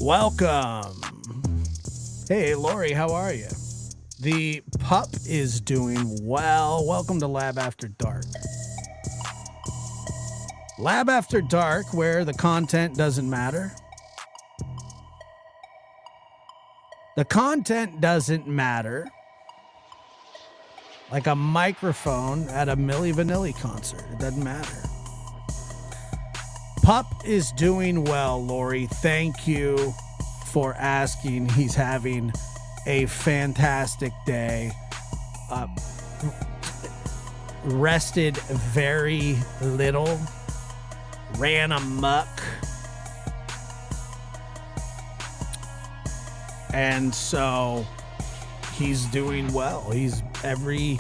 Welcome. Hey, Lori, how are you? The pup is doing well. Welcome to Lab After Dark. Lab After Dark, where the content doesn't matter. The content doesn't matter. Like a microphone at a Milli Vanilli concert. It doesn't matter. Pup is doing well, Lori. Thank you for asking. He's having a fantastic day. Rested very little. Ran amok. And so he's doing well. He's every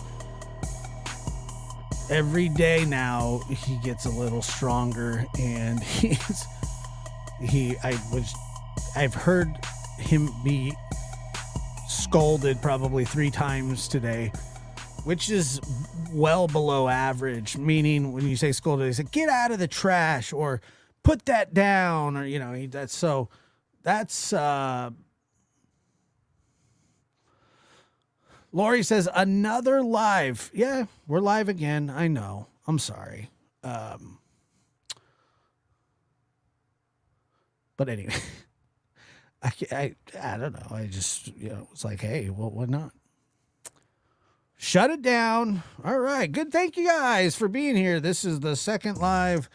day now he gets a little stronger, and I've heard him be scolded probably 3 times today, which is well below average. Meaning, when you say scolded, they say get out of the trash or put that down, or that's Lori says another live. Yeah, we're live again. I know. I'm sorry. But anyway, I don't know. I just, it's like, hey, well, why not? Shut it down. All right. Good. Thank you guys for being here. This is the second live.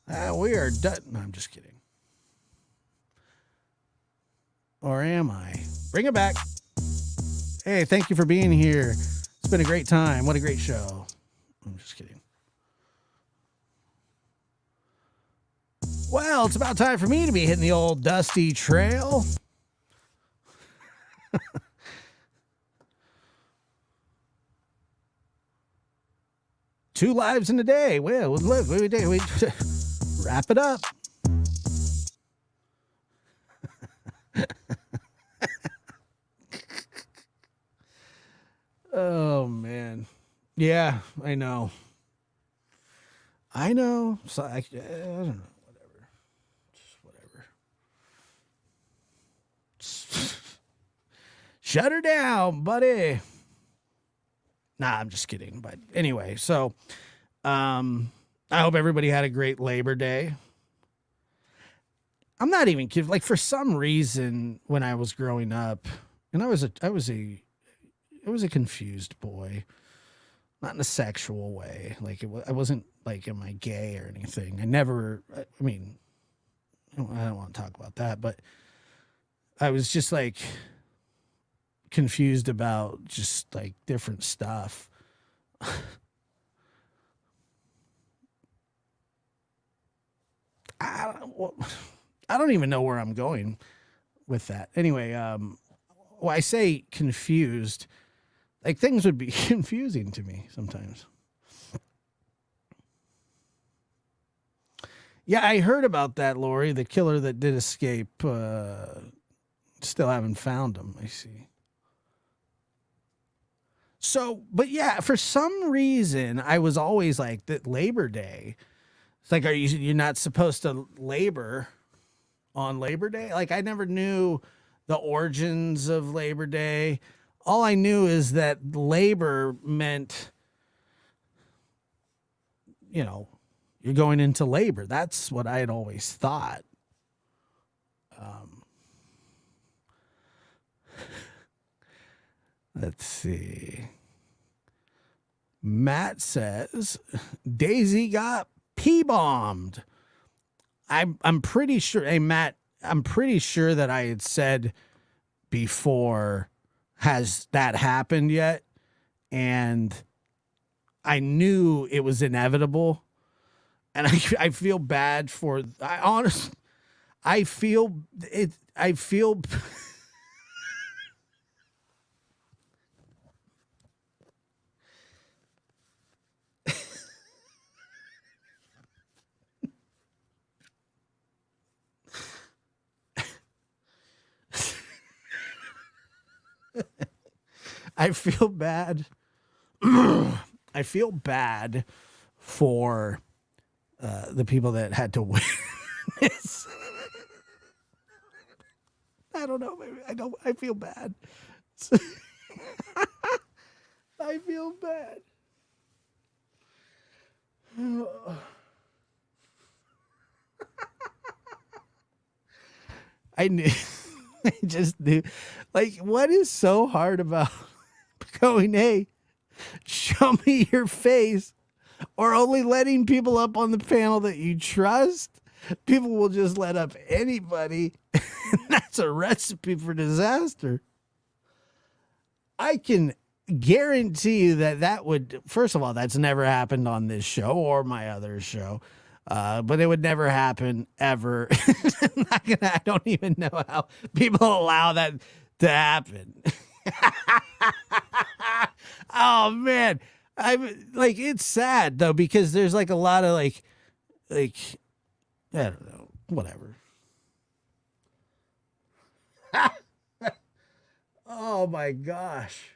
We are done. No, I'm just kidding. Or am I? Bring it back. Hey, thank you for being here. It's been a great time. What a great show. I'm just kidding. Well, it's about time for me to be hitting the old dusty trail. Two lives in a day. Well, look, we wrap it up. Oh, man. Yeah, I know. So I don't know. Whatever. Just whatever. Shut her down, buddy. Nah, I'm just kidding. But anyway, so I hope everybody had a great Labor Day. I'm not even kidding. Like, for some reason, when I was growing up, and I was a confused boy, not in a sexual way. Like, I wasn't like, am I gay or anything? I don't want to talk about that, but I was just like confused about just like different stuff. I don't even know where I'm going with that. Anyway, I say confused. Like, things would be confusing to me sometimes. Yeah, I heard about that, Lori, the killer that did escape. Still haven't found him, I see. So, but yeah, for some reason, I was always like, that Labor Day. It's like, you're not supposed to labor on Labor Day? Like, I never knew the origins of Labor Day. All I knew is that labor meant, you're going into labor. That's what I had always thought. Let's see. Matt says Daisy got Pbombed. I'm pretty sure. Hey, Matt, I'm pretty sure that I had said before, has that happened yet? And I knew it was inevitable. And I feel bad for, I feel I feel bad. I feel bad for the people that had to witness I don't know. Maybe I feel bad. I feel bad. I knew. I just knew. Like, what is so hard about going, hey, show me your face, or only letting people up on the panel that you trust? People will just let up anybody. And that's a recipe for disaster. I can guarantee you that would, first of all, that's never happened on this show or my other show. But it would never happen ever. I don't even know how people allow that to happen. Oh man. It's sad though, because there's like a lot of like, I don't know, whatever. Oh my gosh.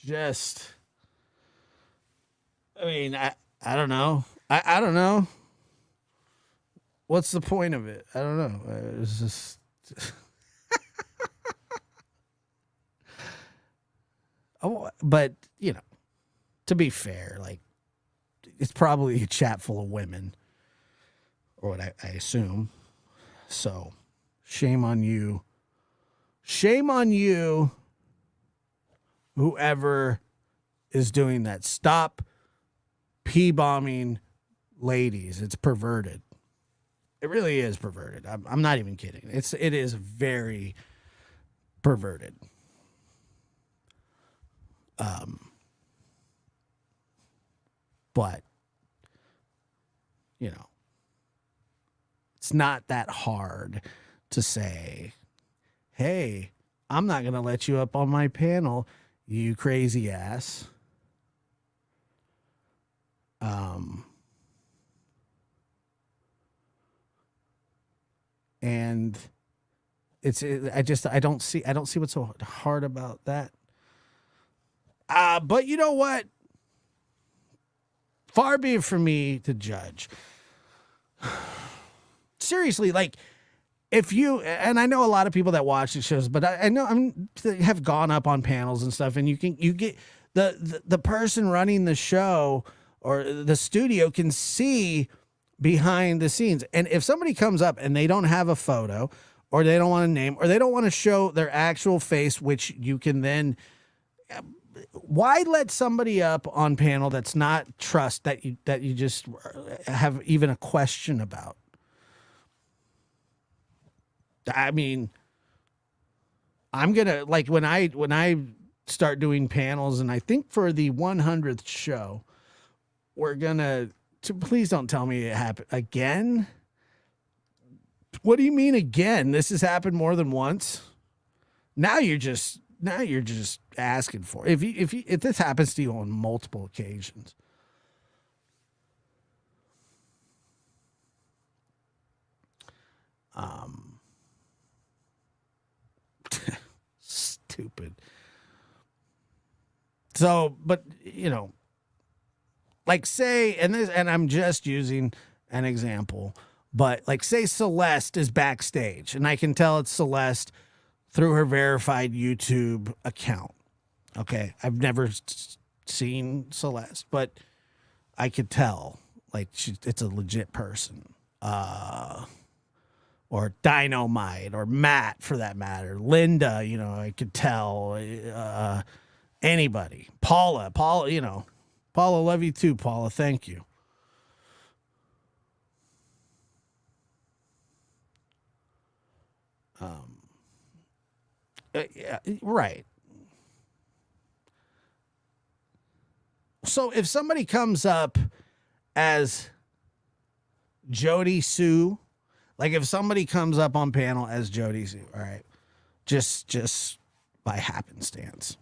I don't know. I don't know. What's the point of it? I don't know. It's just. Oh, but, to be fair, like, it's probably a chat full of women, or what I assume. So, shame on you. Shame on you, whoever is doing that. Stop P-bombing ladies. It's perverted. It really is perverted. I'm not even kidding. It is very perverted. But it's not that hard to say, hey, I'm not going to let you up on my panel, you crazy ass. And I don't see what's so hard about that. But you know what? Far be it from me to judge. Seriously, like, if you, and I know a lot of people that watch the shows, but I know have gone up on panels and stuff, and you get the person running the show or the studio can see behind the scenes. And if somebody comes up and they don't have a photo, or they don't want a name, or they don't want to show their actual face, which you can then, why let somebody up on panel that's not trust that you just have even a question about? I mean, I'm gonna, like, when I start doing panels, and I think for the 100th show, we're gonna. Please don't tell me it happened again. What do you mean again? This has happened more than once. Now you're just asking for it. If this happens to you on multiple occasions. Stupid. So, but like, say, and I'm just using an example, but like, say Celeste is backstage, and I can tell it's Celeste through her verified YouTube account. Okay, I've never seen Celeste, but I could tell, like, it's a legit person. Or Dynamite, or Matt, for that matter, Linda. I could tell. Anybody, Paula, Paula, love you too, Paula. Thank you. Yeah, right. So if somebody comes up as Jody Sue, like if somebody comes up on panel as Jody Sue, all right, just by happenstance,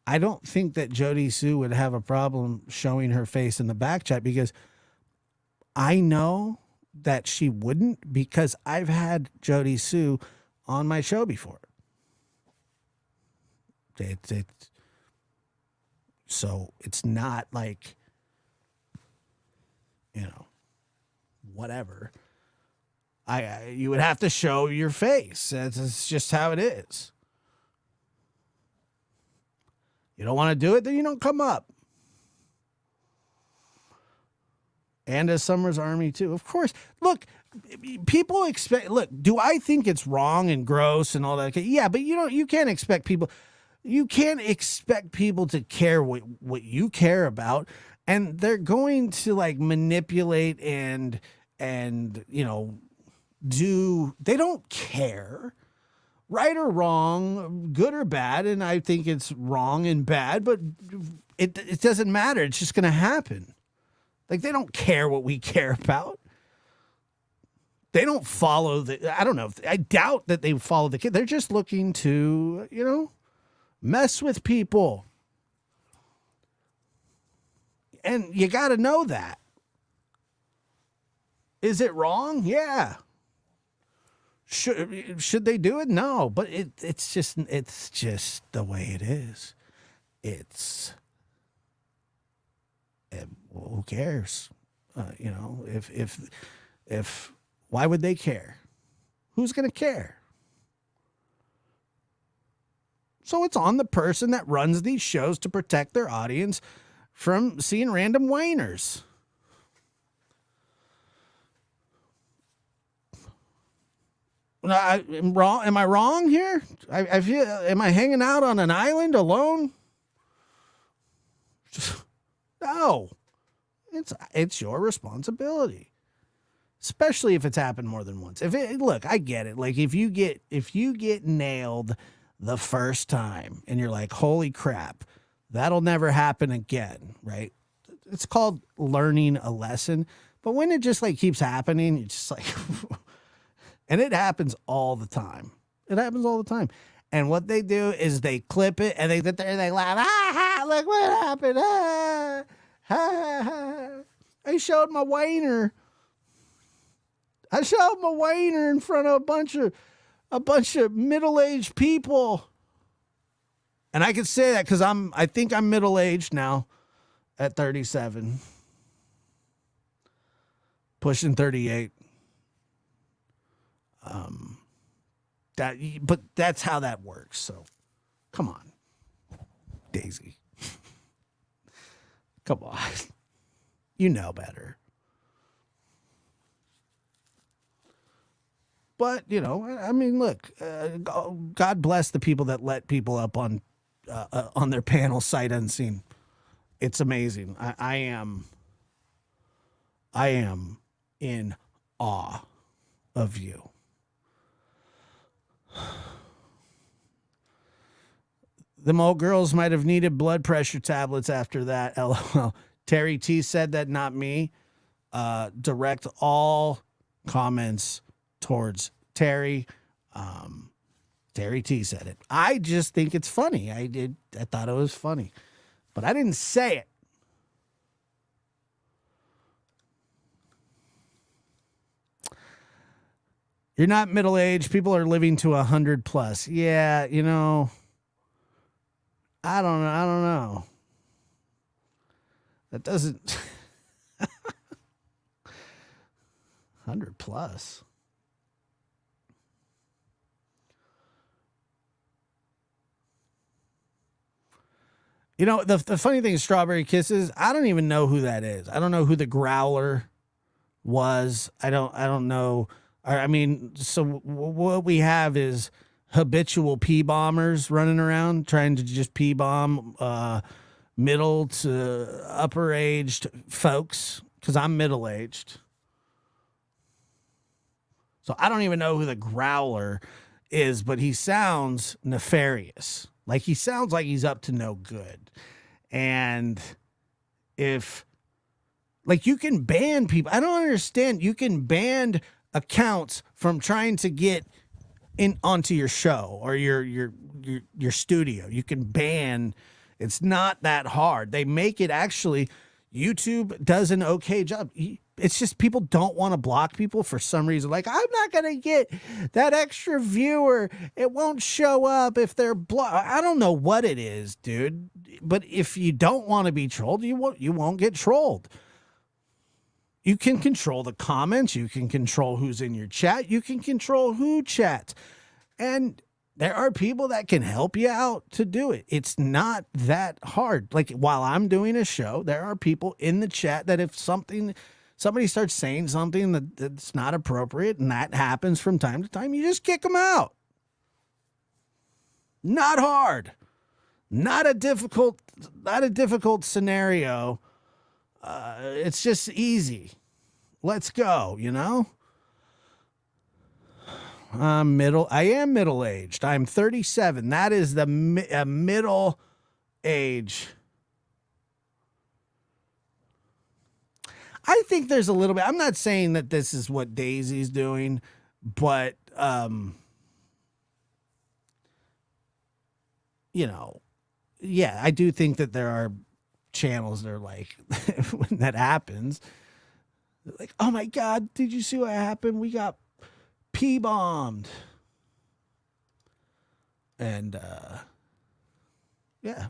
I don't think that Jody Sue would have a problem showing her face in the back chat, because I know that she wouldn't, because I've had Jody Sue on my show before. So it's not like, whatever. You would have to show your face. It's just how it is. You don't want to do it, then you don't come up. And as Summer's Army too. Of course. Look, people expect, do I think it's wrong and gross and all that? Yeah, but you can't expect people to care what you care about, and they're going to like manipulate and they don't care, right or wrong, good or bad. And I think it's wrong and bad, but it doesn't matter. It's just going to happen. Like, they don't care what we care about. They don't follow I don't know. I doubt that they follow the kid. They're just looking to, mess with people. And you got to know that. Is it wrong? Yeah. Should they do it? No, but it's just the way it is. Who cares? If why would they care? Who's going to care? So it's on the person that runs these shows to protect their audience from seeing random whiners. I'm wrong. Am I wrong here? I feel. Am I hanging out on an island alone? No, it's your responsibility, especially if it's happened more than once. Look, I get it. Like if you get nailed the first time and you're like, holy crap, that'll never happen again, right? It's called learning a lesson. But when it just like keeps happening, it's just like. And it happens all the time. And what they do is they clip it and they sit there and they laugh. Look what happened. I showed my whiner. In front of a bunch of middle-aged people. And I can say that because I think I'm middle-aged now at 37. Pushing 38. But that's how that works. So come on, Daisy. Come on. You know better. But, I mean, look, God bless the people that let people up on their panel sight unseen. It's amazing. I am in awe of you. Them old girls might have needed blood pressure tablets after that. LOL. Terry T said that, not me. Direct all comments towards Terry. Terry T said it. I just think it's funny. I thought it was funny, but I didn't say it. You're not middle-aged. People are living to 100 plus. Yeah, I don't know. That doesn't 100 plus. The funny thing is Strawberry Kisses, I don't even know who that is. I don't know who the growler was. I don't know. I mean, so what we have is habitual Pbombers running around trying to just P-bomb middle to upper aged folks, because I'm middle aged. So I don't even know who the growler is, but he sounds nefarious. Like he sounds like he's up to no good. And if you can ban people, I don't understand. You can ban accounts from trying to get in onto your show or your studio. You can ban. It's not that hard. They make it actually. YouTube does an okay job. it's just people don't want to block people for some reason. Like, I'm not going to get that extra viewer. It won't show up if they're blocked. I don't know what it is, dude. But if you don't want to be trolled, you won't get trolled. You can control the comments. You can control who's in your chat. You can control who chats. And there are people that can help you out to do it. It's not that hard. Like, while I'm doing a show, there are people in the chat that if somebody starts saying something that's not appropriate, and that happens from time to time, you just kick them out. Not hard. Not a difficult scenario. It's just easy. Let's go, you know? I am middle-aged. I'm 37. That is the middle age. I think there's a little bit. I'm not saying that this is what Daisy's doing, but you know, yeah, I do think that there are channels that are like, when that happens, they're like, oh my God, did you see what happened? We got Pbombed. And yeah.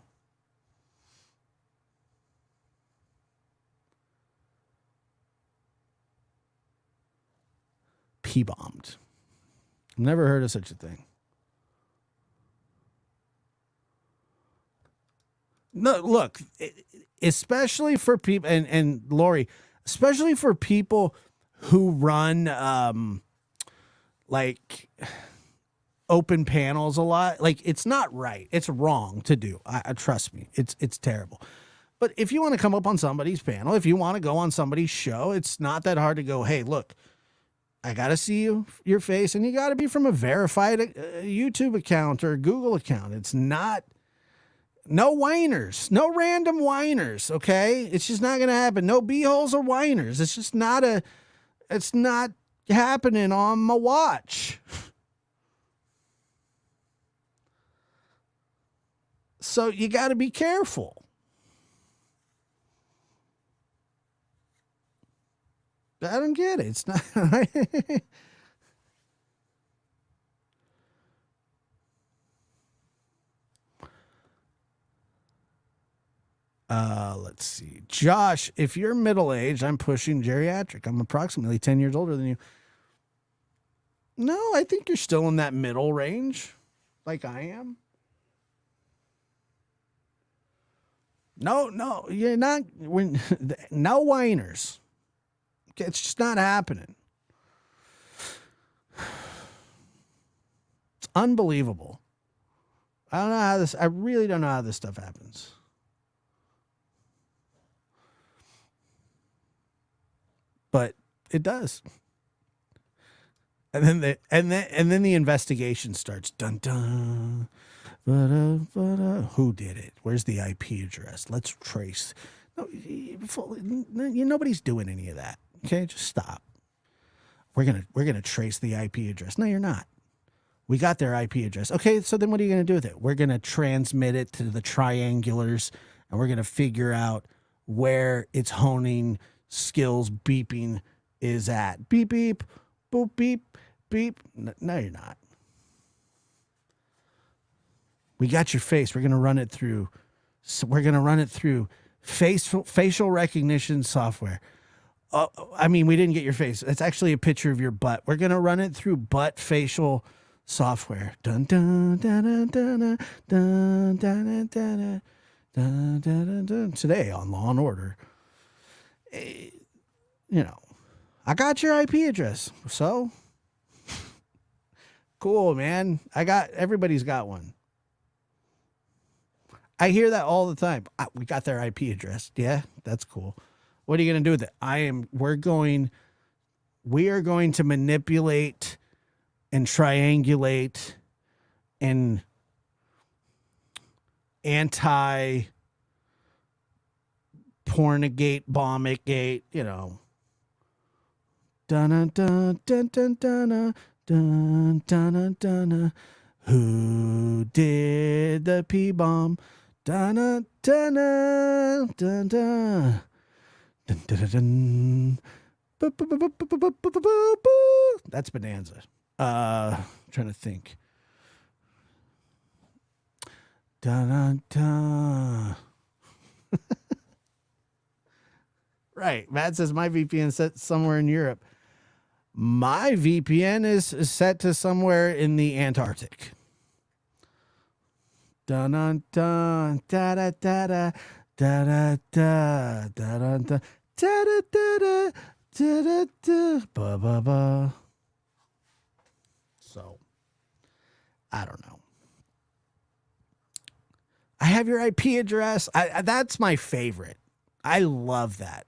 Pbombed. I've never heard of such a thing. No, look, especially for people, and Lori, especially for people who run like open panels a lot. Like, it's not right. It's wrong to do. I trust me. It's terrible. But if you want to come up on somebody's panel, if you want to go on somebody's show, it's not that hard to go, hey, look, I got to see your face, and you got to be from a verified YouTube account or Google account. It's not, no whiners, no random whiners, okay? It's just not going to happen. No b-holes or whiners. It's just not it's not happening on my watch. So you got to be careful. I don't get it. It's not. Let's see. Josh, if you're middle-aged, I'm pushing geriatric. I'm approximately 10 years older than you. No, I think you're still in that middle range, like I am. No, you're not. No whiners. It's just not happening. It's unbelievable. I really don't know how this stuff happens. But it does. And then the investigation starts. Dun dun. Who did it? Where's the IP address? Let's trace. No, nobody's doing any of that. Okay, just stop. We're gonna trace the IP address. No, you're not. We got their IP address. Okay, so then what are you gonna do with it? We're gonna transmit it to the triangulars, and we're gonna figure out where its honing skills beeping is at. Beep beep, boop beep beep. No, you're not. We got your face. We're gonna run it through. So we're gonna run it through facial recognition software. I mean, we didn't get your face. It's actually a picture of your butt. We're gonna run it through butt facial software. Dun dun dun dun dun dun dun dun dun dun dun dun. Today on Law and Order. You know, I got your IP address. So cool, man. Everybody's got one. I hear that all the time. We got their IP address. Yeah, that's cool. What are you going to do with it? We are going to manipulate and triangulate and pornogate, bombigate, you know. Dun dun dun dun dun dun dun dun. Who did the P-bomb? Dun dun dun dun dun dun dun That's Bonanza. Trying to think. Dun, dun. Right. Matt says my VPN set somewhere in Europe. My VPN is set to somewhere in the Antarctic. Dun dun dun da da da da da da da da da da da da da da da ba ba ba. So I don't know. I have your IP address. That's my favorite. I love that.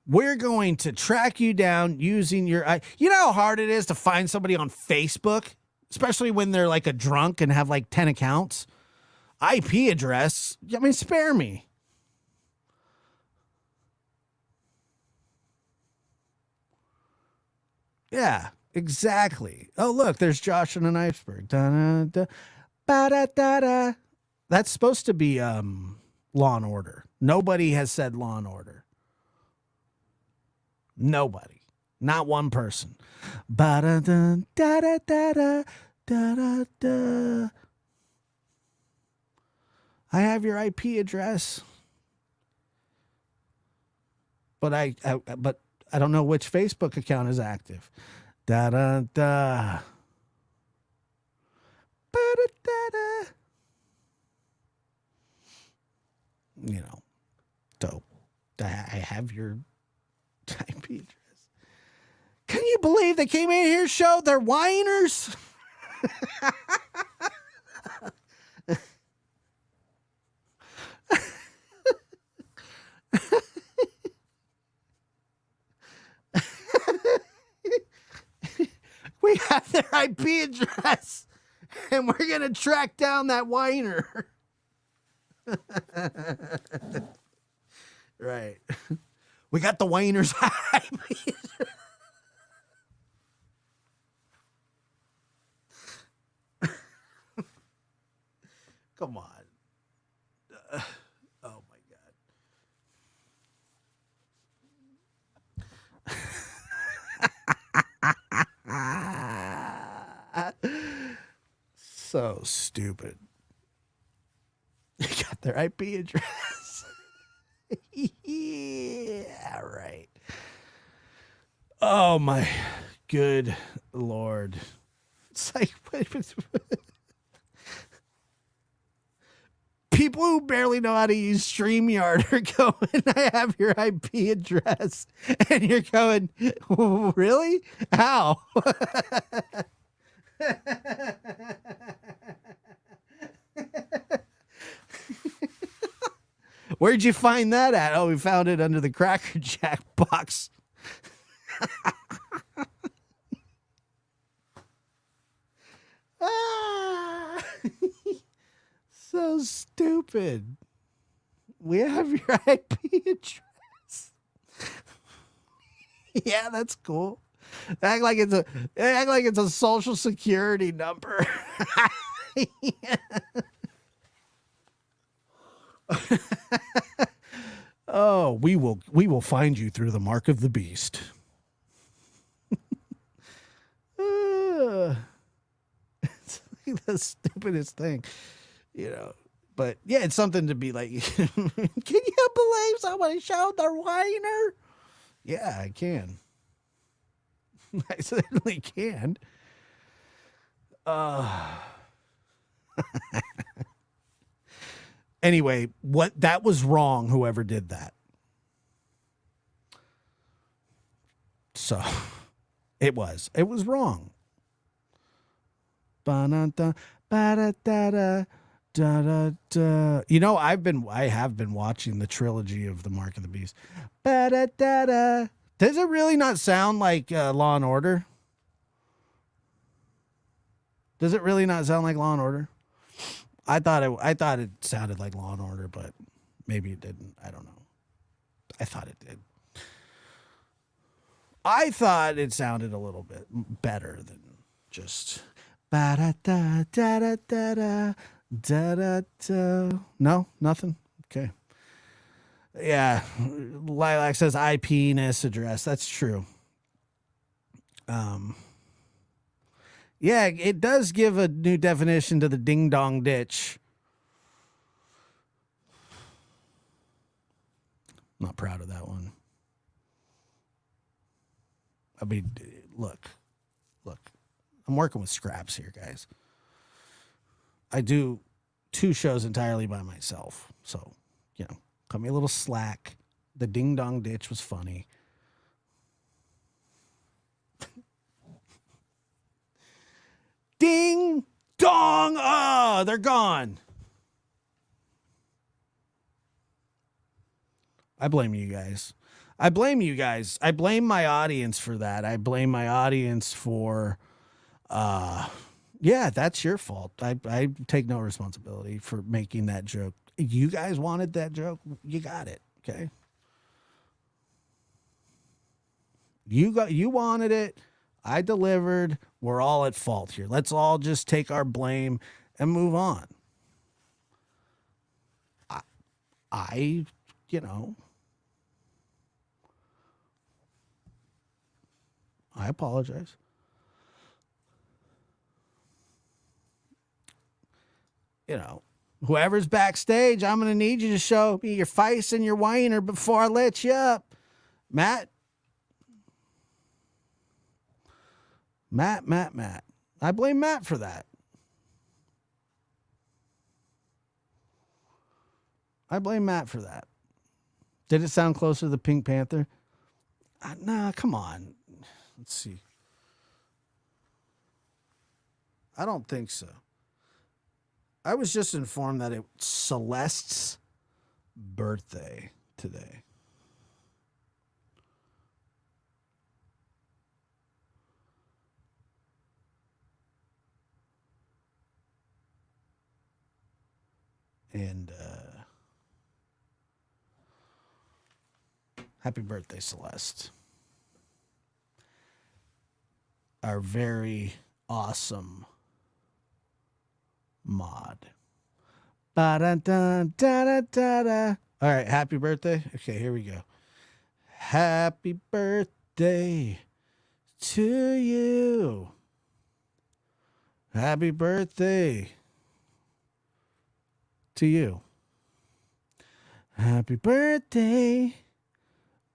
We're going to track you down using your... You know how hard it is to find somebody on Facebook? Especially when they're like a drunk and have like 10 accounts. IP address, I mean, spare me. Yeah, exactly. Oh, look, there's Josh in an iceberg. Da-da-da. Ba-da-da-da. That's supposed to be Law and Order. Nobody has said Law and Order. Nobody. Not one person. Ba-da-da, da-da-da-da, da-da-da. I have your IP address. But I don't know which Facebook account is active. Da-da-da. Ba-da-da-da. You know, so I have your IP address. Can you believe they came in here, showed their whiners? We have their IP address, and we're going to track down that whiner. Right. We got the whiner's IP. Come on. Oh my God. So stupid. They got their IP address. Yeah, right. Oh my good Lord. It's like people who barely know how to use StreamYard are going, I have your IP address. And you're going, really? How? Where'd you find that at? Oh, we found it under the Cracker Jack box. So stupid. We have your IP address. Yeah, that's cool. Act like it's a social security number. Yeah. Oh, we will find you through the mark of the beast. It's like the stupidest thing, you know. But yeah, it's something to be like, can you believe somebody showed their whiner? Yeah, I can. I certainly can. Anyway, that was wrong, whoever did that. So it was wrong. Ba-da-da, ba-da-da-da, da-da-da. You know, I have been watching the trilogy of the Mark of the Beast. Ba-da-da-da. Does it really not sound like Law and Order? Does it really not sound like Law and Order? I thought it sounded like Law and Order, but maybe it didn't. I don't know. I thought it did. I thought it sounded a little bit better than just ba da da da da da da da da. No, nothing. Okay. Yeah, Lilac says I penis address. That's true. Yeah, it does give a new definition to the ding dong ditch. Not proud of that one. I mean, look. I'm working with scraps here, guys. I do 2 shows entirely by myself. So, cut me a little slack. The ding dong ditch was funny. Ding dong. Oh, they're gone. I blame you guys. I blame my audience for that. I blame my audience for, yeah, that's your fault. I take no responsibility for making that joke. You guys wanted that joke. You got it. Okay. You wanted it. I delivered. We're all at fault here. Let's all just take our blame and move on. I apologize. Whoever's backstage, I'm going to need you to show me your face and your whiner before I let you up. Matt. I blame Matt for that. Did it sound closer to the Pink Panther? Nah, come on. Let's see. I don't think so. I was just informed that it's Celeste's birthday today. And happy birthday, Celeste. Our very awesome mod. Ba-da-da-da-da-da-da. All right, happy birthday. Okay, here we go. Happy birthday to you. Happy birthday to you. Happy birthday,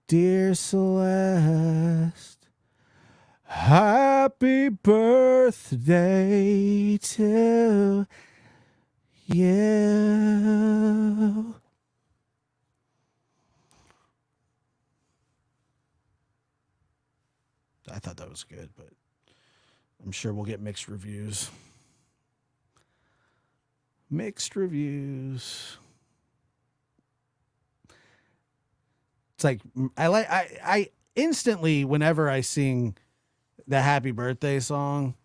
dear Celeste. Happy birthday to you. I thought that was good, but I'm sure we'll get mixed reviews. It's like I instantly, whenever I sing the happy birthday song,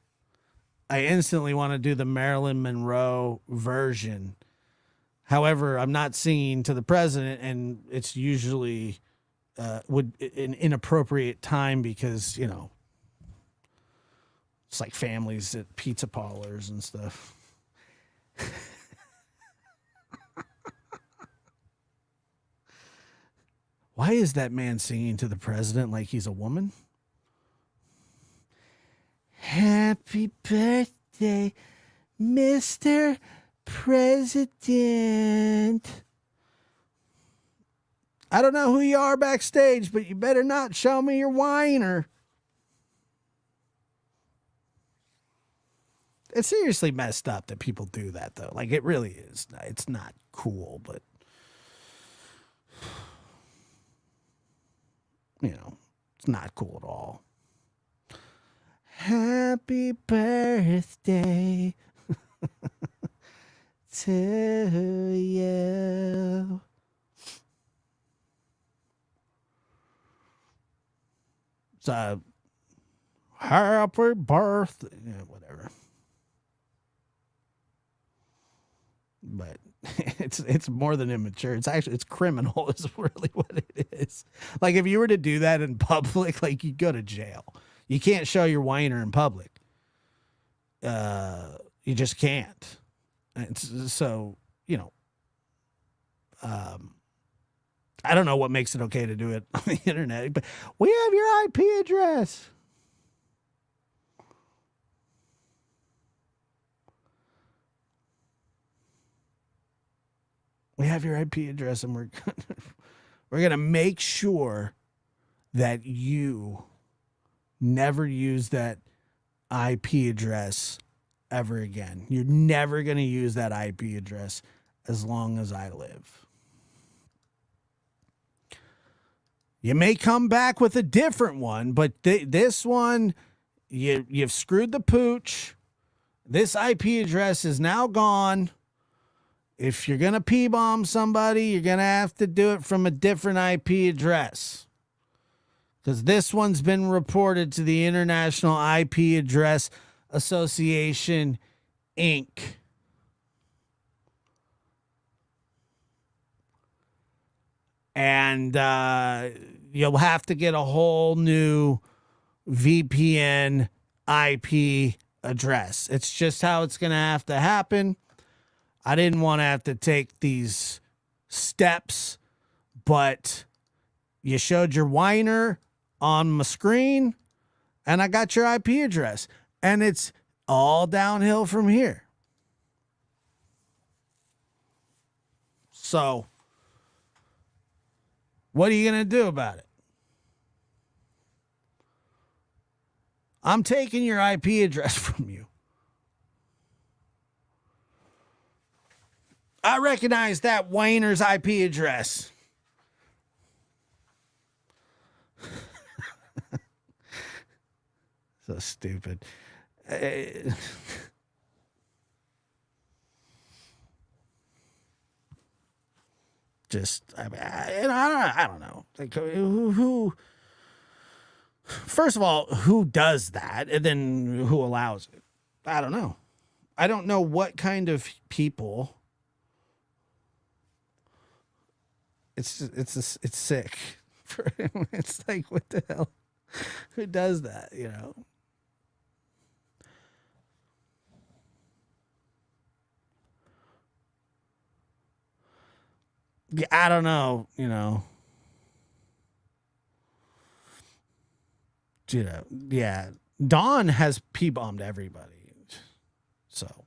I instantly want to do the Marilyn Monroe version. However, I'm not singing to the president, and it's usually an inappropriate time because, it's like families at pizza parlors and stuff. Why is that man singing to the president like he's a woman? Happy birthday, Mr. President. I don't know who you are backstage, but you better not show me your whiner. It's seriously messed up that people do that, though. Like, it really is. It's not cool, but it's not cool at all. Happy birthday to you. So, happy birthday. Yeah, whatever. But it's more than immature. It's criminal is really what it is. Like, if you were to do that in public, like, you'd go to jail. You can't show your whiner in public. You just can't. So, I don't know what makes it okay to do it on the internet, but we have your IP address. We have your IP address, and we're going to make sure that you never use that IP address ever again. You're never going to use that IP address as long as I live. You may come back with a different one, but this one, you've screwed the pooch. This IP address is now gone. If you're going to P-bomb somebody, you're going to have to do it from a different IP address. Because this one's been reported to the International IP Address Association, Inc. And you'll have to get a whole new VPN IP address. It's just how it's going to have to happen. I didn't want to have to take these steps, but you showed your whiner on my screen, and I got your IP address, and it's all downhill from here. So, what are you going to do about it? I'm taking your IP address from you. I recognize that whiner's IP address. So stupid. Just, I don't know. Like, who? First of all, who does that, and then who allows it? I don't know. I don't know what kind of people. It's sick. It's like, what the hell? Who does that? You know. Yeah, I don't know. You know. Yeah. Dawn has Pbombed everybody, so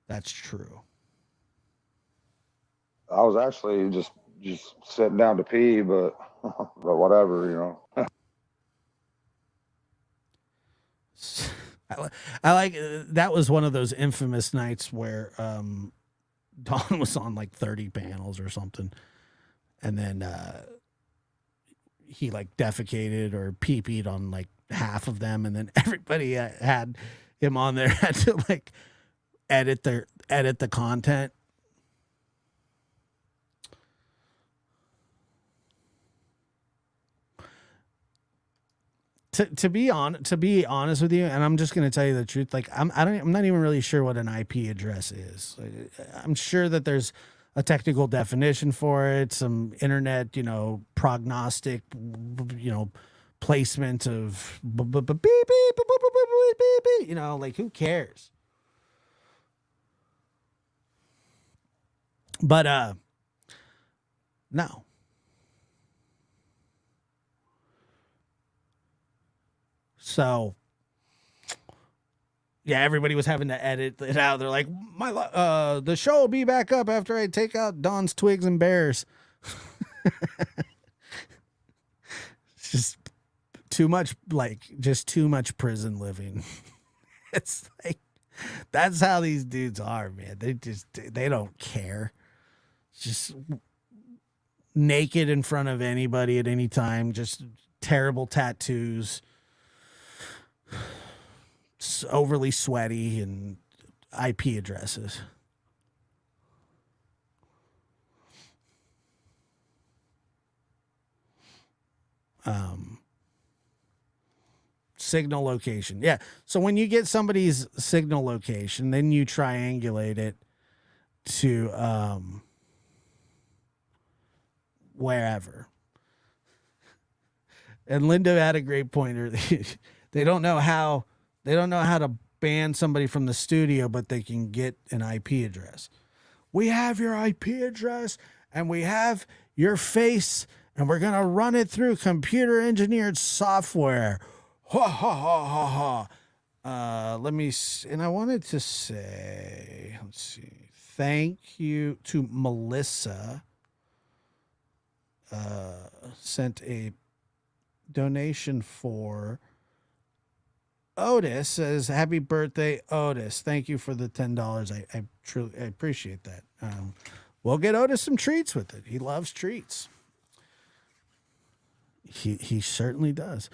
that's true. I was actually just sitting down to pee, but but whatever, you know. I like that was one of those infamous nights where Dawn was on like 30 panels or something, and then he like defecated or pee-peed on like half of them, and then everybody had him on there had to like edit the content. To be honest with you, and I'm just going to tell you the truth. Like I'm not even really sure what an IP address is. I'm sure that there's a technical definition for it, some internet, prognostic, placement of beep beep beep beep beep. Like who cares? But no. So, yeah, everybody was having to edit it out. They're like, the show will be back up after I take out Don's twigs and bears. It's just too much prison living. It's like, that's how these dudes are, man. They don't care. Just naked in front of anybody at any time. Just terrible tattoos. Overly sweaty and IP addresses. Signal location. Yeah. So when you get somebody's signal location, then you triangulate it to wherever. And Linda had a great pointer. They don't know how to ban somebody from the studio, but they can get an IP address. We have your IP address, and we have your face, and we're going to run it through computer engineered software. Ha ha ha ha ha. Let me, and I wanted to say, let's see, thank you to Melissa. Sent a donation for Otis. Says happy birthday, Otis. Thank you for the $10. I truly appreciate that. We'll get Otis some treats with it. He loves treats. He certainly does.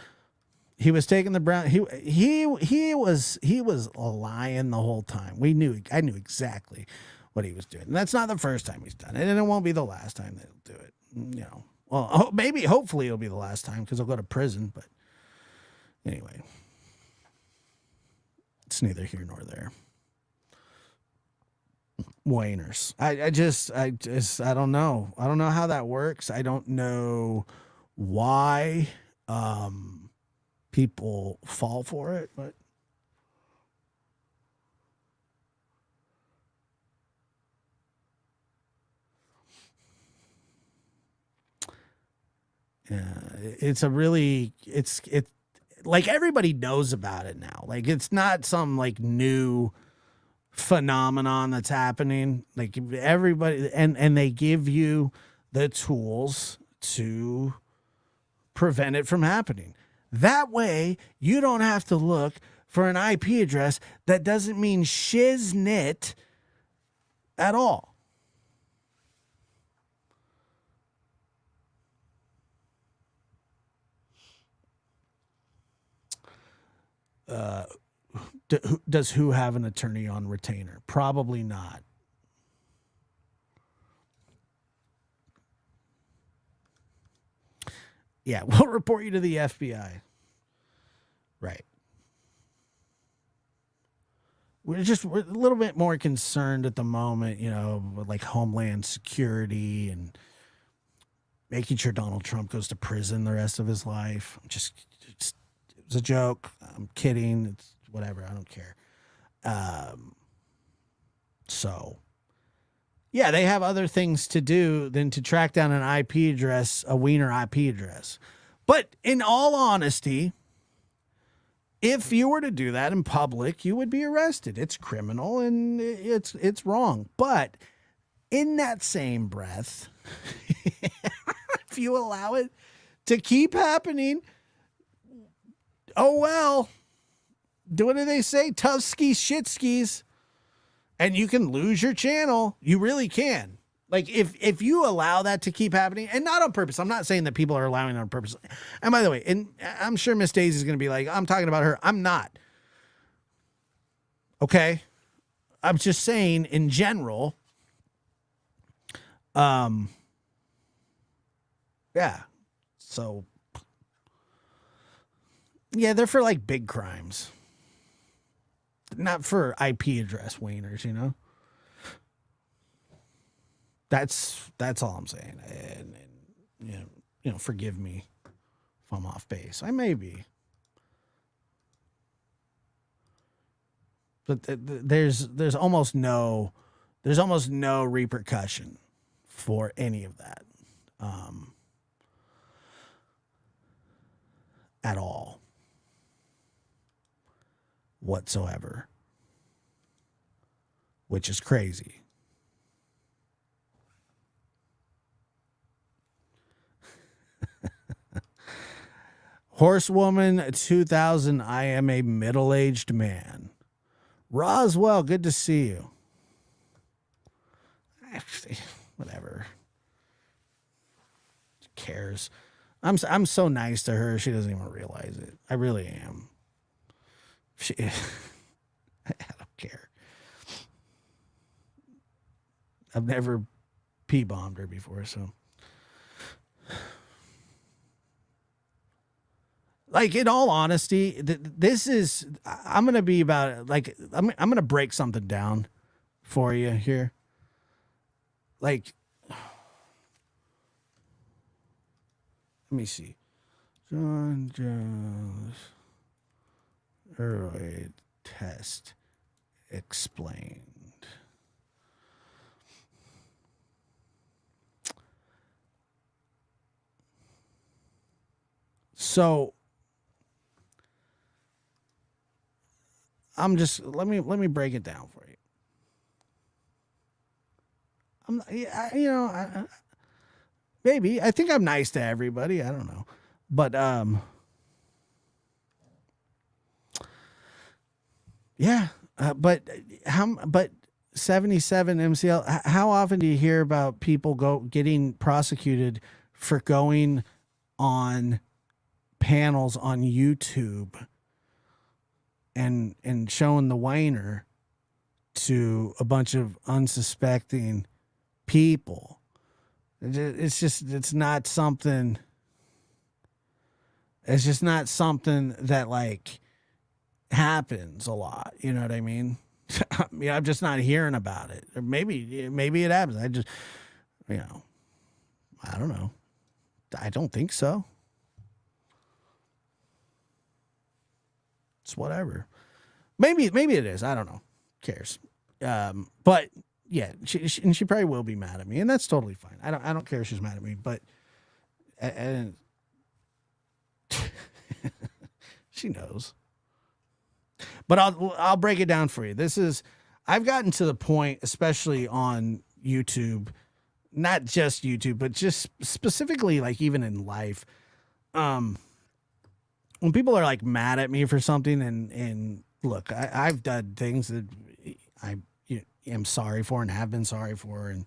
He was taking the brown. He was lying the whole time. I knew exactly what he was doing. And that's not the first time he's done it, and it won't be the last time they'll do it. You know, well, hopefully it'll be the last time because he'll go to prison. But anyway, it's neither here nor there. Waners. I just I don't know. I don't know how that works. I don't know why people fall for it, but it's like everybody knows about it now. Like it's not some like new phenomenon that's happening. Like everybody, and they give you the tools to prevent it from happening. That way you don't have to look for an IP address that doesn't mean shiznit at all. Does who have an attorney on retainer? Probably not. Yeah, we'll report you to the FBI. Right. We're a little bit more concerned at the moment, you know, with like Homeland Security and making sure Donald Trump goes to prison the rest of his life. It was a joke. I'm kidding. It's whatever. I don't care. So, yeah, they have other things to do than to track down an IP address, a wiener IP address. But in all honesty, if you were to do that in public, you would be arrested. It's criminal and it's wrong. But in that same breath, if you allow it to keep happening, oh well. What do they say? Tough skis, shit skis. And you can lose your channel. You really can. Like if you allow that to keep happening, and not on purpose. I'm not saying that people are allowing it on purpose. And by the way, and I'm sure Miss Daisy's going to be like, I'm talking about her. I'm not. Okay. I'm just saying in general. Yeah. So yeah, they're for like big crimes. Not for IP address wieners, you know. That's all I'm saying. And you know, forgive me if I'm off base. I may be. But there's almost no repercussion for any of that at all whatsoever, which is crazy. Horsewoman 2000, I am a middle-aged man. Roswell, good to see you. Whatever. Who cares? I'm so nice to her, she doesn't even realize it. I really am. I don't care. I've never Pbombed her before, so. Like, in all honesty, this is, I'm going to be about, like, I'm going to break something down for you here. Like, let me see. John Jones early test explained. So I'm just let me break it down for you. Maybe I think I'm nice to everybody. I don't know, but yeah. But 77 MCL. How often do you hear about people getting prosecuted for going on panels on YouTube and showing the whiner to a bunch of unsuspecting people? It's not something. It's just not something that like happens a lot. You know what I mean? I mean, I'm just not hearing about it. Or maybe it happens. I just, I don't know. I don't think so. It's whatever. Maybe it is. I don't know. Who cares? But yeah, she probably will be mad at me, and that's totally fine. I don't care if she's mad at me, but and she knows. But I'll break it down for you. I've gotten to the point, especially on YouTube, not just YouTube, but just specifically like even in life, when people are like mad at me for something, and look, I've done things that I am sorry for and have been sorry for, and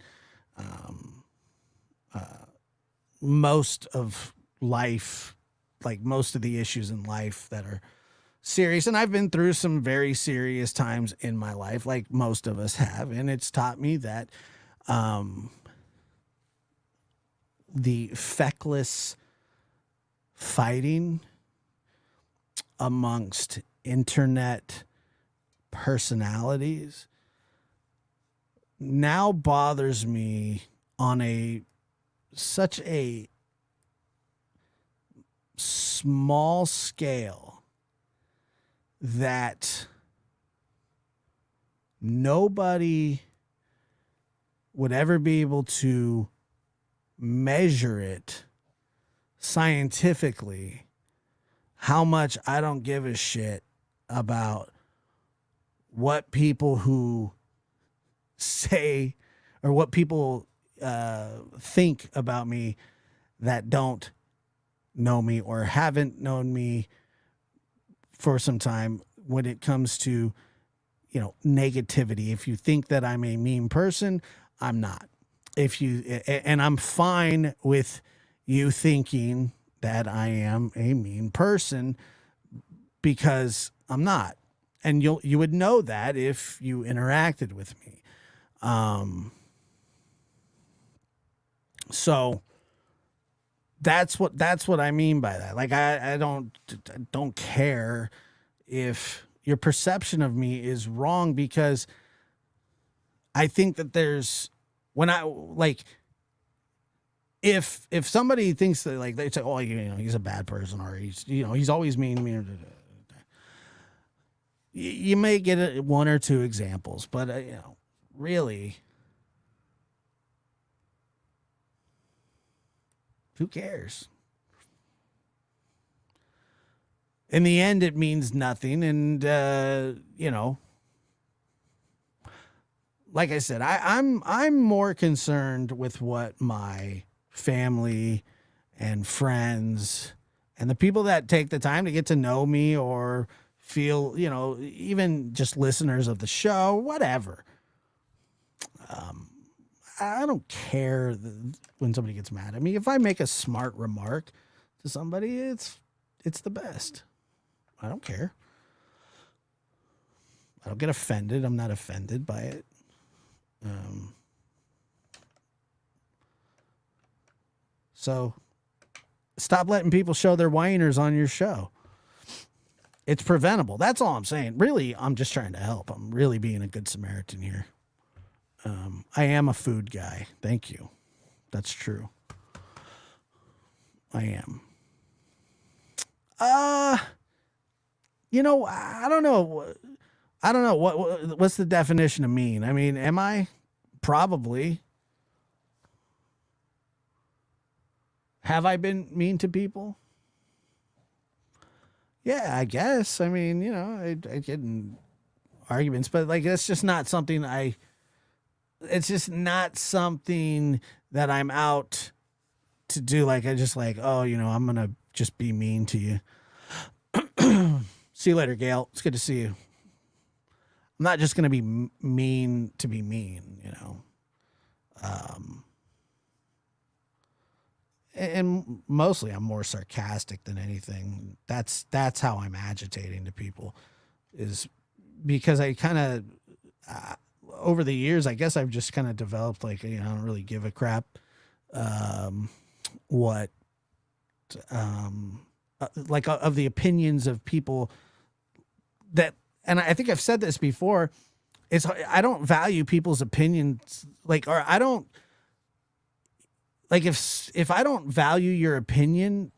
most of life, like most of the issues in life that are serious, and I've been through some very serious times in my life, like most of us have, and it's taught me that the feckless fighting amongst internet personalities now bothers me on such a small scale that nobody would ever be able to measure it scientifically how much I don't give a shit about what people who say or what people think about me that don't know me or haven't known me for some time when it comes to, negativity. If you think that I'm a mean person, I'm not. And I'm fine with you thinking that I am a mean person because I'm not. And you would know that if you interacted with me. So that's what I mean by that. Like I don't care if your perception of me is wrong, because I think that if somebody thinks that, like, they say, oh, he's a bad person, or he's always mean to me, you may get one or two examples, but really, who cares? In the end, it means nothing. And, like I said, I'm more concerned with what my family and friends and the people that take the time to get to know me or feel, even just listeners of the show, whatever. I don't care when somebody gets mad at me. If I make a smart remark to somebody, it's the best. I don't care. I don't get offended. I'm not offended by it. So stop letting people show their whiners on your show. It's preventable. That's all I'm saying. Really, I'm just trying to help. I'm really being a good Samaritan here. I am a food guy. Thank you. That's true. I am. I don't know. I don't know what's the definition of mean. I mean, am I? Probably. Have I been mean to people? Yeah, I guess. I mean, I get in arguments, but like that's just not something it's just not something that I'm out to do. Like I just like, oh, I'm gonna just be mean to you. See you later, Gail. It's good to see you. I'm not just gonna be mean to be mean. Um, and mostly I'm more sarcastic than anything. That's how I'm agitating to people, is because I kind of over the years, I guess I've just kind of developed like I don't really give a crap what of the opinions of people that, and I think I've said this before. I don't value people's opinions, or I don't like if I don't value your opinion,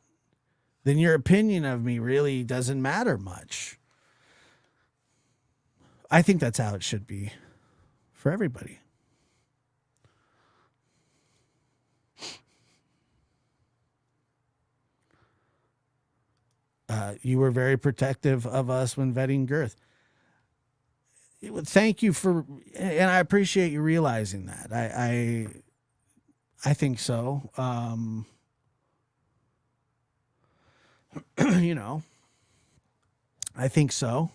then your opinion of me really doesn't matter much. I think that's how it should be for everybody. You were very protective of us when vetting girth. Thank you and I appreciate you realizing that. I think so. I think so.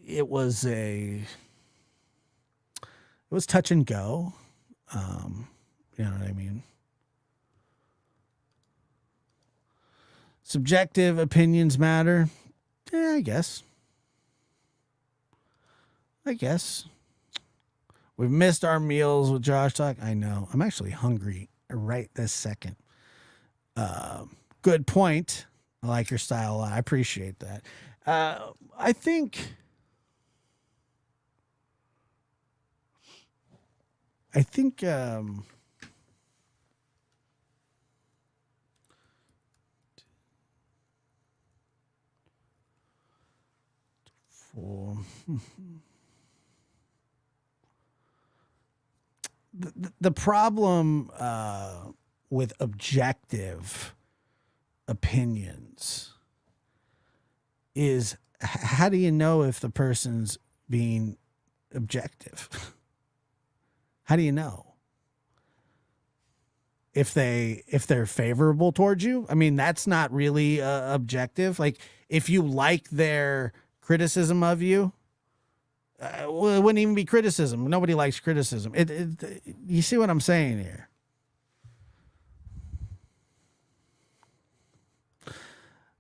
It was touch and go. You know what I mean? Subjective opinions matter. Yeah, I guess. We've missed our meals with Josh Talk. I know. I'm actually hungry right this second. Good point. I like your style a lot. I appreciate that. I think for the problem with objective opinions is how do you know if the person's being objective? How do you know if they're favorable towards you? I mean, that's not really objective. Like if you like their criticism of you, well, it wouldn't even be criticism. Nobody likes criticism. You see what I'm saying here?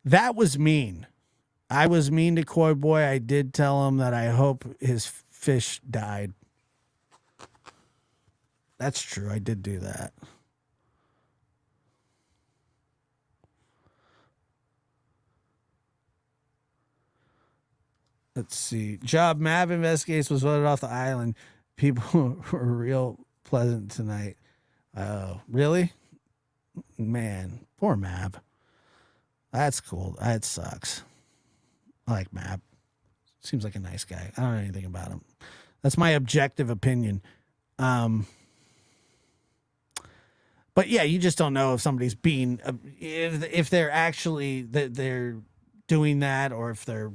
That was mean. I was mean to Koi Boy. I did tell him that I hope his fish died. That's true. I did do that. Let's see. Job Mav investigates was voted off the island. People were real pleasant tonight. Oh, really? Man, poor Mab. That's cool. That sucks. I like Mab. Seems like a nice guy. I don't know anything about him. That's my objective opinion. But yeah, you just don't know if somebody's being if they're actually they're doing that or if they're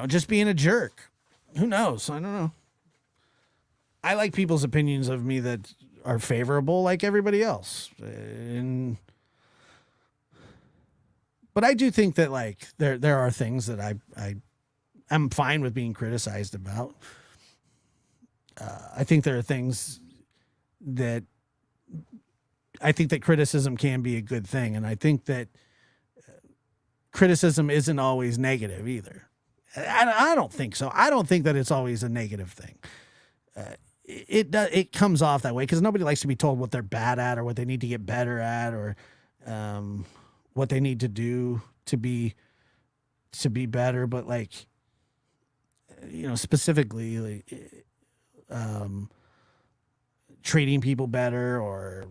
just being a jerk. Who knows? I don't know. I like people's opinions of me that are favorable like everybody else. But I do think that like there are things that I'm fine with being criticized about. I think there are things that I think that criticism can be a good thing, and I think that criticism isn't always negative either. I don't think so. I don't think that it's always a negative thing. It comes off that way because nobody likes to be told what they're bad at or what they need to get better at or what they need to do to be better. But like, specifically, like, treating people better or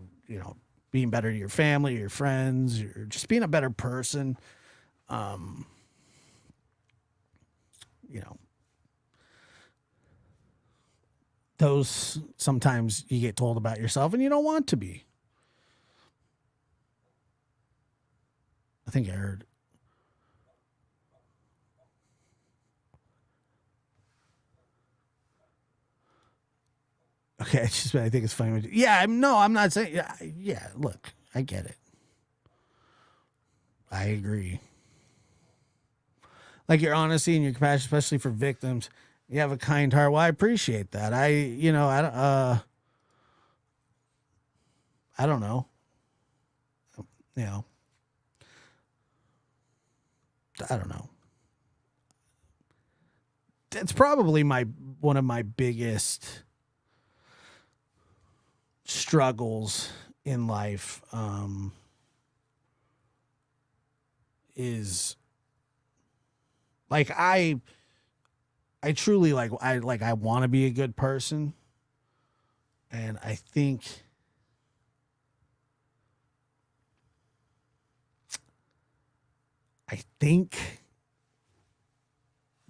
being better to your family, your friends, or just being a better person. Those sometimes you get told about yourself and you don't want to be. I think I heard. Okay, I think it's funny. Yeah, I'm not saying. Yeah, look, I get it. I agree. Like your honesty and your compassion, especially for victims. You have a kind heart. Well, I appreciate that. I don't know. You know, I don't know. It's probably one of my biggest struggles in life. Is like I truly I want to be a good person, and I think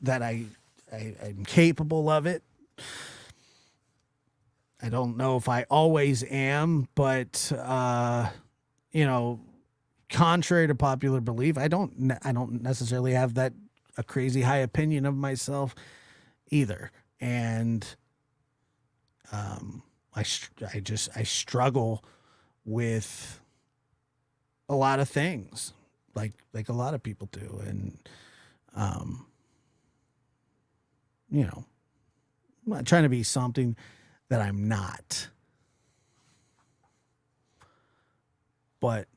that I'm capable of it. I don't know if I always am, but you know, contrary to popular belief, I don't necessarily have that a crazy high opinion of myself either, and I struggle with a lot of things, like a lot of people do, and um, you know, I'm not trying to be something that I'm not, but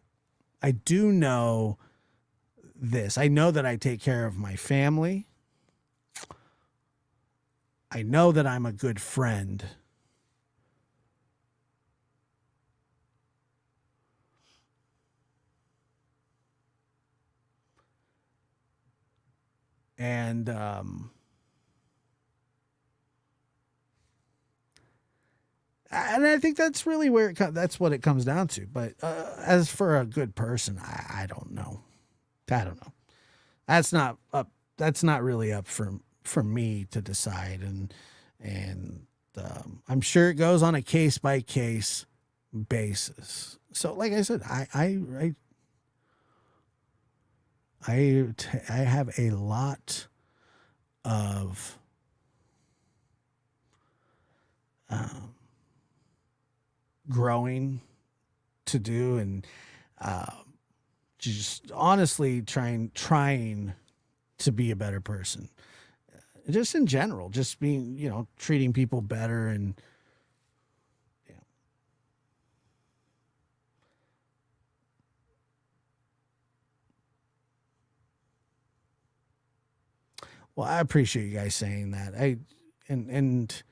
I do know this. I know that I take care of my family. I know that I'm a good friend. And I think that's really that's what it comes down to. But as for a good person, I don't know. I don't know. That's not up. That's not really up for me to decide. And I'm sure it goes on a case by case basis. So, like I said, I have a lot of growing to do, and just honestly trying to be a better person, just in general, just being, treating people better, and well, I appreciate you guys saying that. And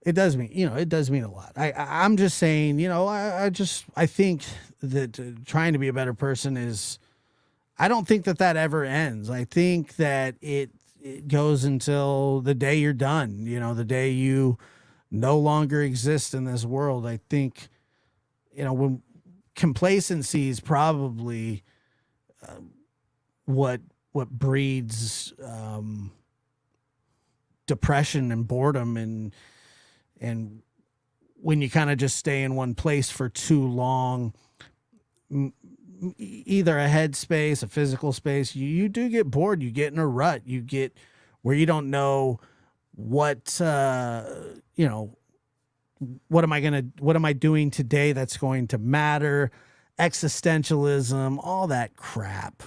it does mean a lot. I'm just saying, I think that trying to be a better person I don't think that ever ends. I think that it goes until the day you're done, the day you no longer exist in this world. I think, when complacency is probably what breeds depression and boredom, and when you kind of just stay in one place for too long, either a head space, a physical space, you do get bored. You get in a rut. You get where you don't know what what am I doing today that's going to matter, existentialism, all that crap.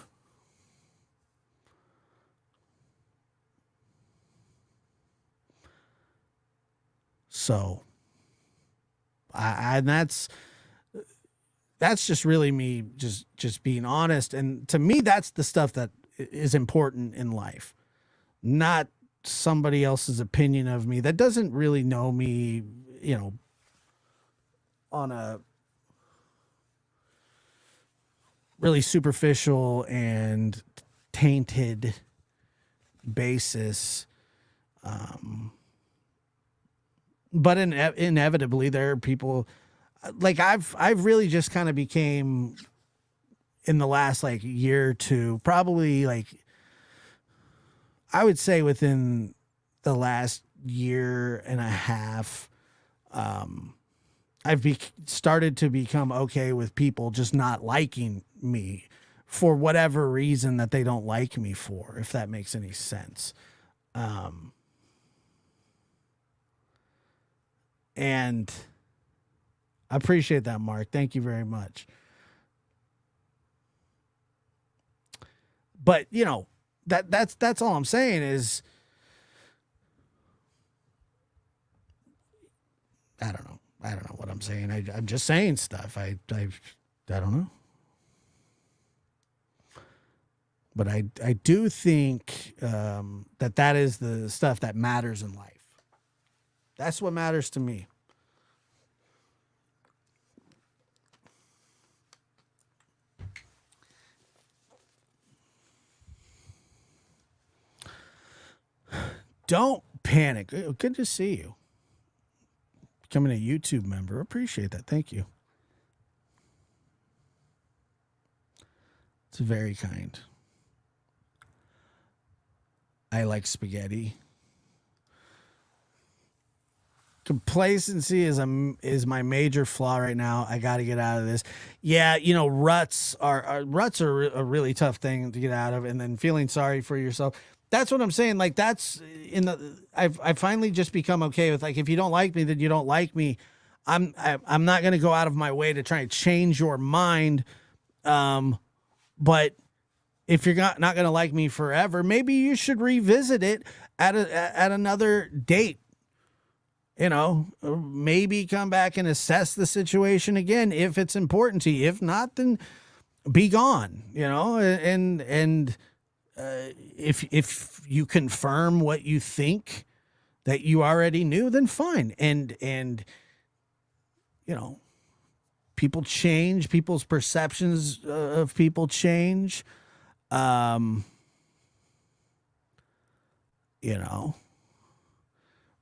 So, and that's just really me just being honest, and to me that's the stuff that is important in life, not somebody else's opinion of me that doesn't really know me, on a really superficial and tainted basis. But inevitably there are people like I've really just kind of became, in the last year or two, probably I would say within the last year and a half, I've started to become okay with people just not liking me for whatever reason that they don't like me for, if that makes any sense. And I appreciate that, Mark. Thank you very much. But you know, that's all I'm saying is, I don't know. I don't know what I'm saying. I'm just saying stuff. I don't know. But I do think that is the stuff that matters in life. That's what matters to me. Don't panic. Good to see you. Becoming a YouTube member. Appreciate that. Thank you. It's very kind. I like spaghetti. Complacency is my major flaw right now. I got to get out of this. Yeah, you know, ruts are a really tough thing to get out of, and then feeling sorry for yourself. That's what I'm saying. Like, that's I've finally just become okay with, like, if you don't like me, then you don't like me. I'm not going to go out of my way to try and change your mind. But if you're not going to like me forever, maybe you should revisit it at another date. You know, maybe come back and assess the situation again if it's important to you. If not, then be gone. You know, and if you confirm what you think that you already knew, then fine. And you know, people change, people's perceptions of people change. You know,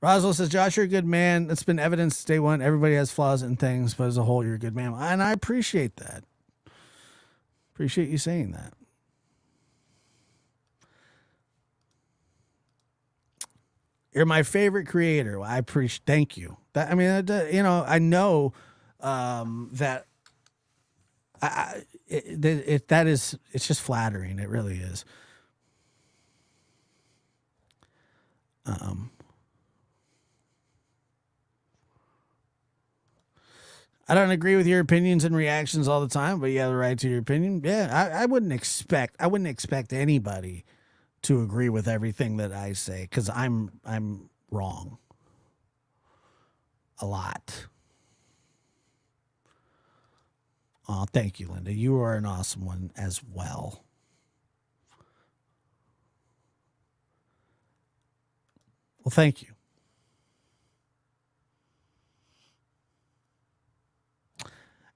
Roswell says, Josh, you're a good man. It's been evidenced day one. Everybody has flaws and things, but as a whole, you're a good man. And I appreciate that. Appreciate you saying that. You're my favorite creator. I appreciate. Thank you. That, I mean, you know, I know that it's just flattering. It really is. I don't agree with your opinions and reactions all the time, but you have the right to your opinion. Yeah, I wouldn't expect anybody to agree with everything that I say, because I'm wrong a lot. Oh, thank you, Linda. You are an awesome one as well. Well, thank you.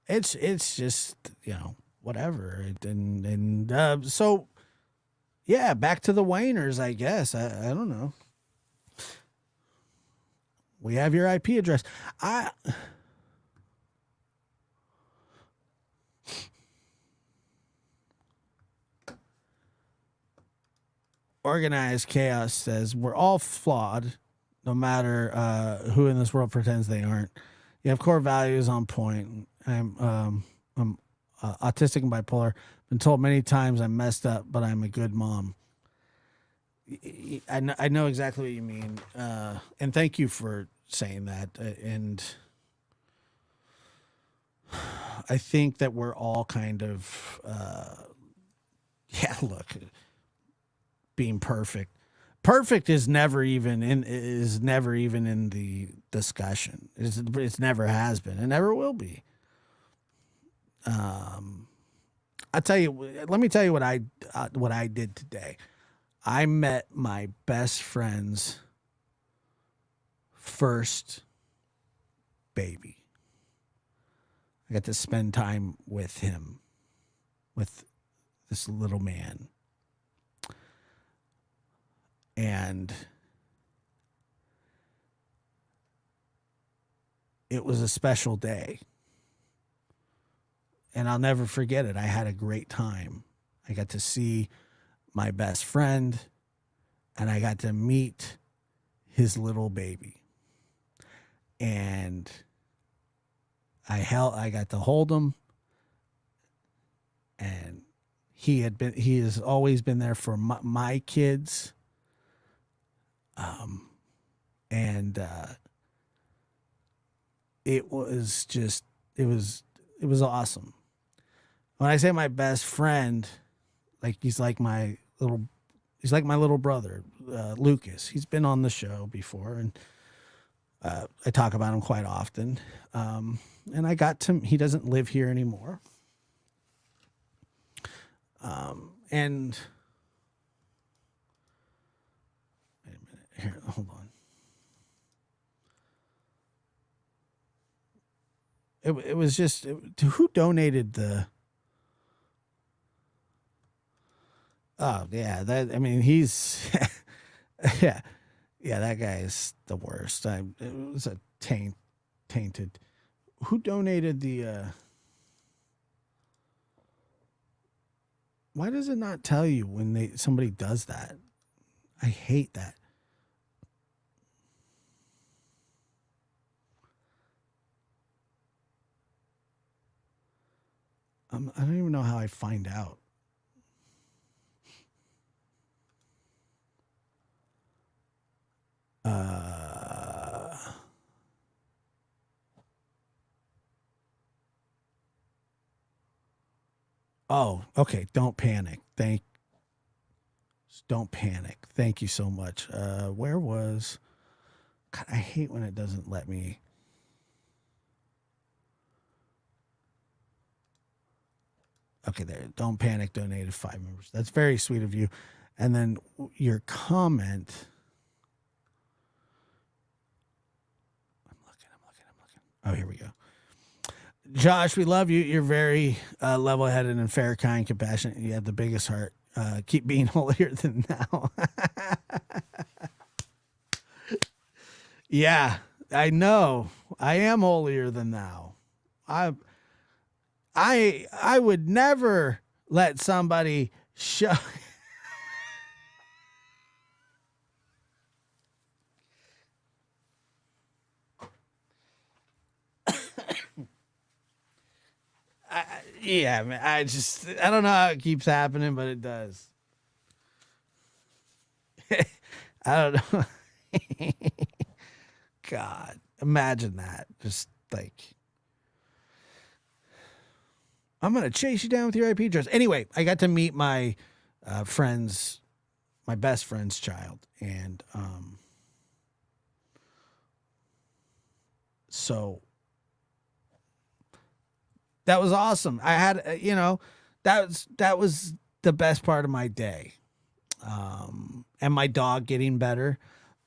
It's just, you know, whatever. So yeah, back to the waners, I guess. I don't know. We have your IP address. Organized Chaos says we're all flawed, no matter who in this world pretends they aren't. You have core values on point. I'm autistic and bipolar. Been told many times I'm messed up, but I'm a good mom. I know exactly what you mean, and thank you for saying that. And I think that we're all kind of, look, being perfect. Perfect is never even in the discussion. It's never has been and never will be. Let me tell you what I did today. I met my best friend's first baby. I got to spend time with him, with this little man. And it was a special day. And I'll never forget it. I had a great time. I got to see my best friend, and I got to meet his little baby. And I got to hold him, and he has always been there for my kids. And it was awesome. When I say my best friend, like he's like my little brother, Lucas. He's been on the show before, and I talk about him quite often. And he doesn't live here anymore. And wait a minute here, hold on. It was just, who donated the, oh yeah, he's, yeah, that guy is the worst. It was a tainted. Who donated the, why does it not tell you when somebody does that? I hate that. I don't even know how I find out. Oh, okay. Don't panic. Don't panic. Thank you so much. Where was? God, I hate when it doesn't let me. Okay, there. Don't panic. Donated 5 members. That's very sweet of you. And then your comment. I'm looking. Oh, here we go. Josh, we love you. You're very level-headed and fair, kind, compassionate. You have the biggest heart. Keep being holier than thou. Yeah, I know. I am holier than thou. I would never let somebody show. Yeah, man, I don't know how it keeps happening, but it does. I don't know. God, imagine that. Just like, I'm going to chase you down with your IP address. Anyway, I got to meet my my best friend's child. And so that was awesome. I had, that was the best part of my day. And my dog getting better.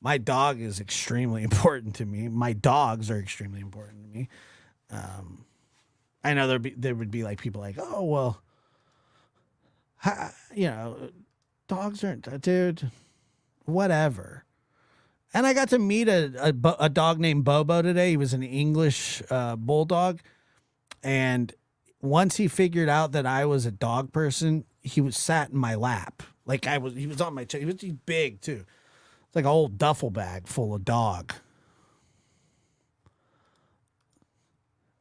My dog is extremely important to me. My dogs are extremely important to me. I know there would be like people like, oh, well, dogs aren't, dude, whatever. And I got to meet a dog named Bobo today. He was an English bulldog. And once he figured out that I was a dog person, he sat in my lap. Like he was on my chest. He's big too. It's like an old duffel bag full of dog.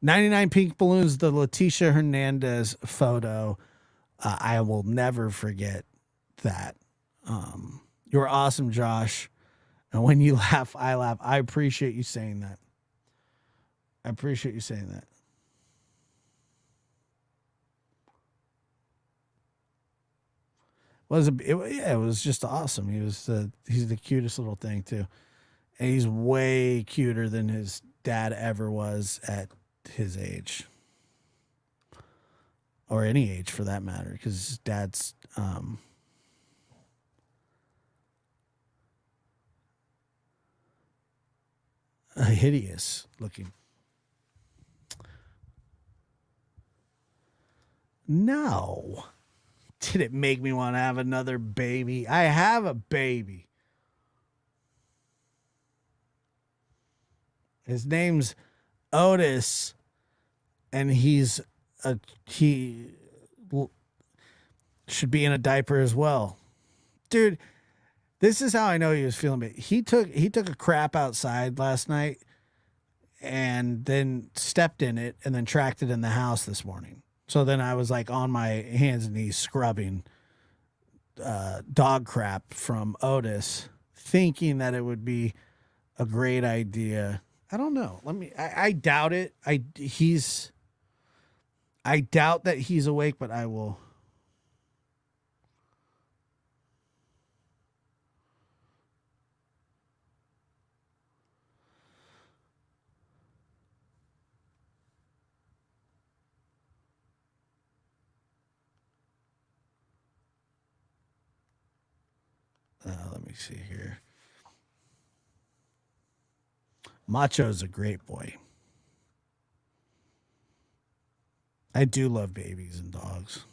99 Pink Balloons, the Leticia Hernandez photo. I will never forget that. You're awesome, Josh. And when you laugh, I laugh. I appreciate you saying that. It was just awesome. He's the cutest little thing too. And he's way cuter than his dad ever was at his age. Or any age for that matter, because his dad's hideous looking. No. Did it make me want to have another baby? I have a baby. His name's Otis, and he should be in a diaper as well. Dude, this is how I know he was feeling bad. He took a crap outside last night and then stepped in it and then tracked it in the house this morning. So then I was like on my hands and knees scrubbing dog crap from Otis, thinking that it would be a great idea. I don't know. I doubt it. I doubt that he's awake, but I will. Let me see here. Macho's a great boy. I do love babies and dogs.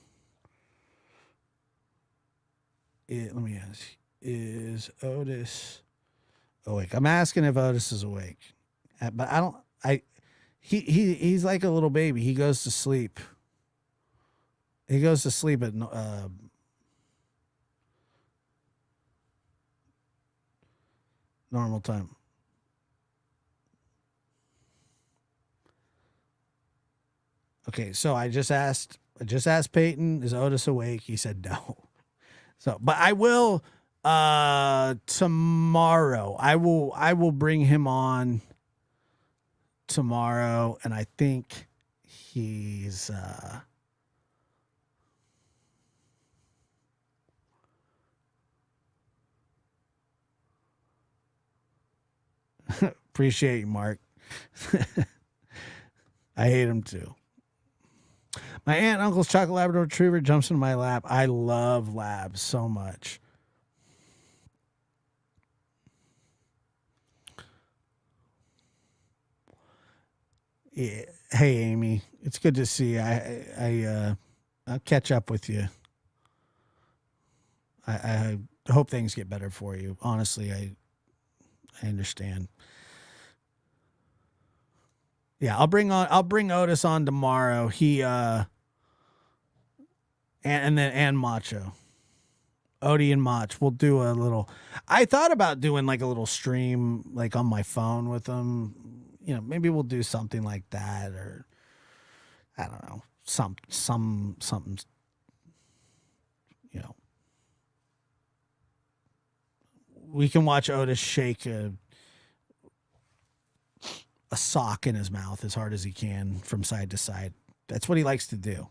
Let me ask: is Otis awake? I'm asking if Otis is awake, but I don't. He's like a little baby. He goes to sleep. He goes to sleep at normal time. Okay, so I just asked Peyton, is Otis awake? He said no. So, but I will tomorrow. I will bring him on tomorrow, and I think he's appreciate you, Mark. I hate him too. My aunt and uncle's chocolate Labrador Retriever jumps into my lap. I love labs so much. Yeah. Hey, Amy, it's good to see you. I'll catch up with you. I hope things get better for you. Honestly, I understand. Yeah, I'll bring Otis on tomorrow. He and Macho. Odie and Mach. We'll do a little. I thought about doing like a little stream like on my phone with them. You know, maybe we'll do something like that, or I don't know, something. You know, we can watch Otis shake a sock in his mouth as hard as he can from side to side. That's what he likes to do,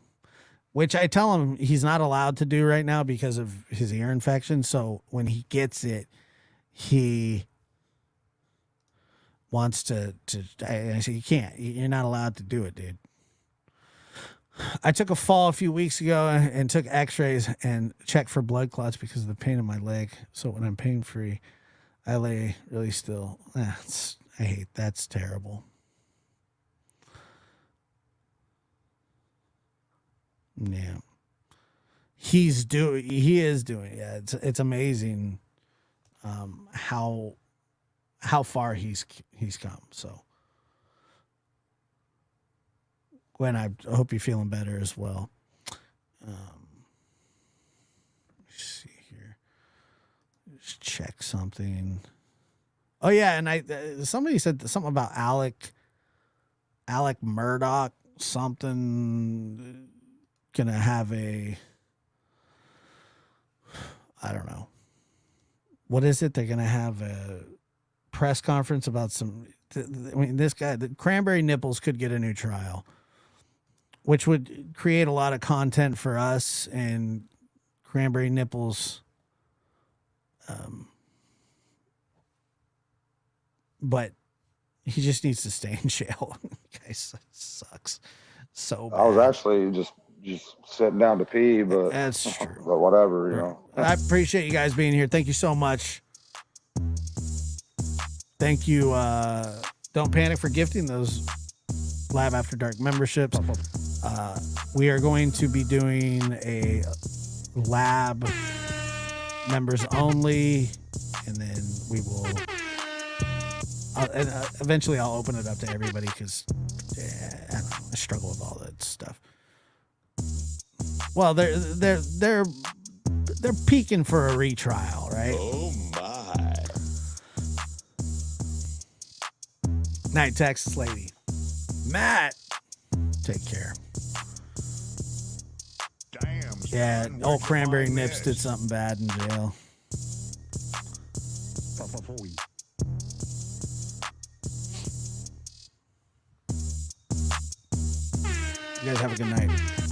which I tell him he's not allowed to do right now because of his ear infection. So when he gets it, he wants to I say, you can't, you're not allowed to do it, dude. I took a fall a few weeks ago and took x-rays and checked for blood clots because of the pain in my leg. So when I'm pain free, I lay really still. I hate, that's terrible. Yeah. He is doing. Yeah, it's amazing how far he's come. So Gwen, I hope you're feeling better as well. Let me see here. Just check something. Oh yeah, and somebody said something about Alec Murdoch, something gonna have I don't know. What is it? They're gonna have a press conference about this guy, the Cranberry Nipples could get a new trial, which would create a lot of content for us, and Cranberry Nipples but he just needs to stay in jail. Guys, sucks so bad. I was actually just sitting down to pee, but that's true. But whatever, you know. I appreciate you guys being here. Thank you so much. Thank you. Don't panic for gifting those Lab After Dark memberships. We are going to be doing a lab members only, and then we will. Eventually, I'll open it up to everybody because I don't know, I struggle with all that stuff. Well, they're peaking for a retrial, right? Oh my! Night, Texas lady. Matt, take care. Yeah, old Cranberry Nips did something bad in jail. You guys have a good night.